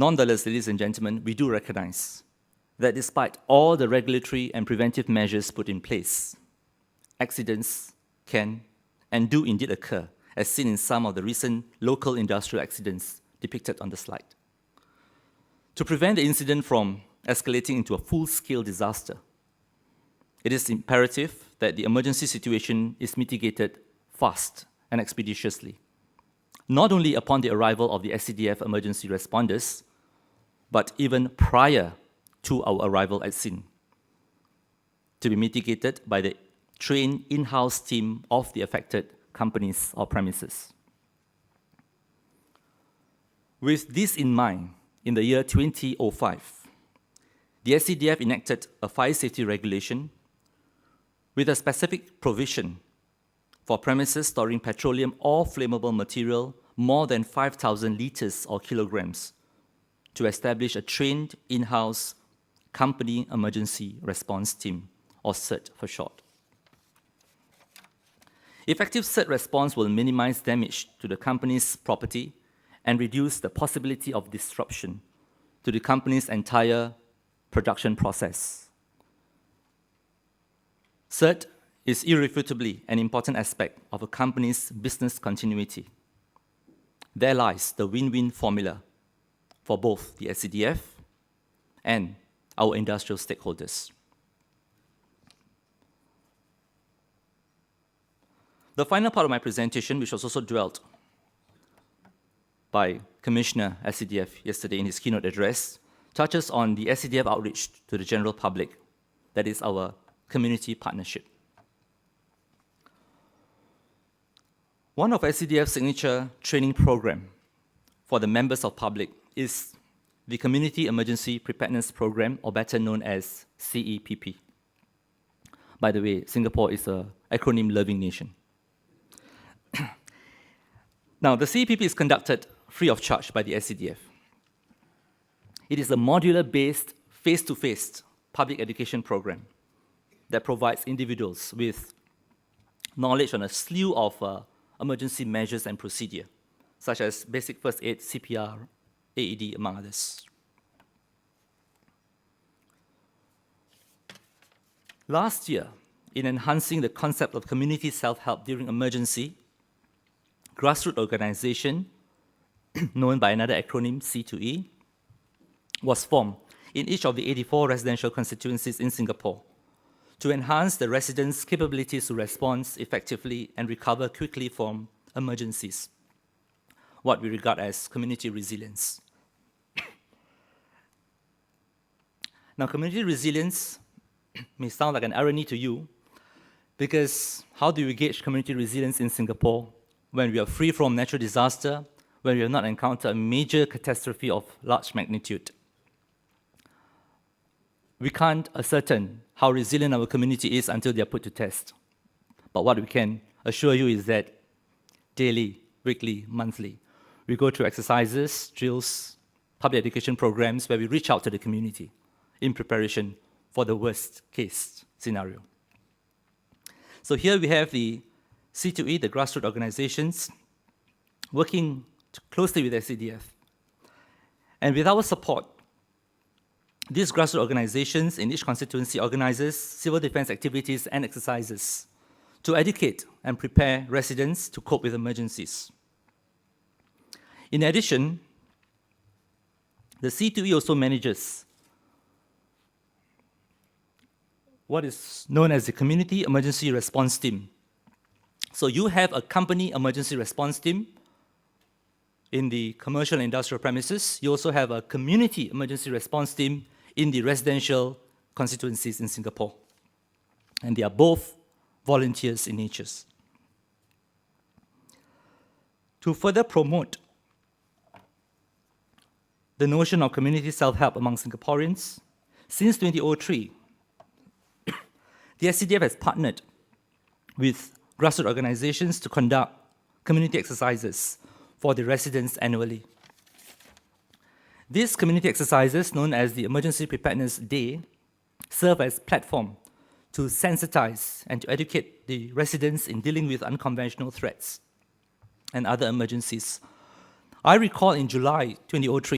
Nonetheless, ladies and gentlemen, we do recognize that despite all the regulatory and preventive measures put in place, accidents can and do indeed occur, as seen in some of the recent local industrial accidents depicted on the slide. To prevent the incident from escalating into a full-scale disaster, it is imperative that the emergency situation is mitigated fast and expeditiously, not only upon the arrival of the SCDF emergency responders, but even prior to our arrival at scene, to be mitigated by the trained in-house team of the affected companies or premises. With this in mind, in the year 2005, the SCDF enacted a fire safety regulation with a specific provision for premises storing petroleum or flammable material more than 5,000 liters or kilograms to establish a trained in-house company emergency response team, or CERT for short. Effective CERT response will minimize damage to the company's property and reduce the possibility of disruption to the company's entire production process. CERT is irrefutably an important aspect of a company's business continuity. There lies the win-win formula for both the SCDF and our industrial stakeholders. The final part of my presentation, which was also dwelt by Commissioner SCDF yesterday in his keynote address, touches on the SCDF outreach to the general public. That is our community partnership. One of SCDF's signature training program for the members of public is the Community Emergency Preparedness Program, or better known as CEPP. By the way, Singapore is an acronym-loving nation. Now, the CEPP is conducted free of charge by the SCDF. It is a modular-based, face-to-face public education program that provides individuals with knowledge on a slew of emergency measures and procedure, such as basic first aid, CPR, AED, among others. Last year, in enhancing the concept of community self-help during emergency, grassroots organization, known by another acronym, C2E, was formed in each of the 84 residential constituencies in Singapore to enhance the residents' capabilities to respond effectively and recover quickly from emergencies, what we regard as community resilience. Now, community resilience may sound like an irony to you, because how do we gauge community resilience in Singapore when we are free from natural disaster, when we have not encountered a major catastrophe of large magnitude? We can't ascertain how resilient our community is until they are put to test. But what we can assure you is that daily, weekly, monthly, we go through exercises, drills, public education programs where we reach out to the community in preparation for the worst case scenario. So here we have the C2E, the grassroots organizations, working closely with SCDF. And with our support, these grassroots organizations in each constituency organizes civil defense activities and exercises to educate and prepare residents to cope with emergencies. In addition, the C2E also manages what is known as the Community Emergency Response Team. So you have a company emergency response team in the commercial and industrial premises. You also have a community emergency response team in the residential constituencies in Singapore. And they are both volunteers in nature. To further promote the notion of community self-help among Singaporeans, since 2003, the SCDF has partnered with grassroots organizations to conduct community exercises for the residents annually. These community exercises, known as the Emergency Preparedness Day, serve as platform to sensitize and to educate the residents in dealing with unconventional threats and other emergencies. I recall in July 2003,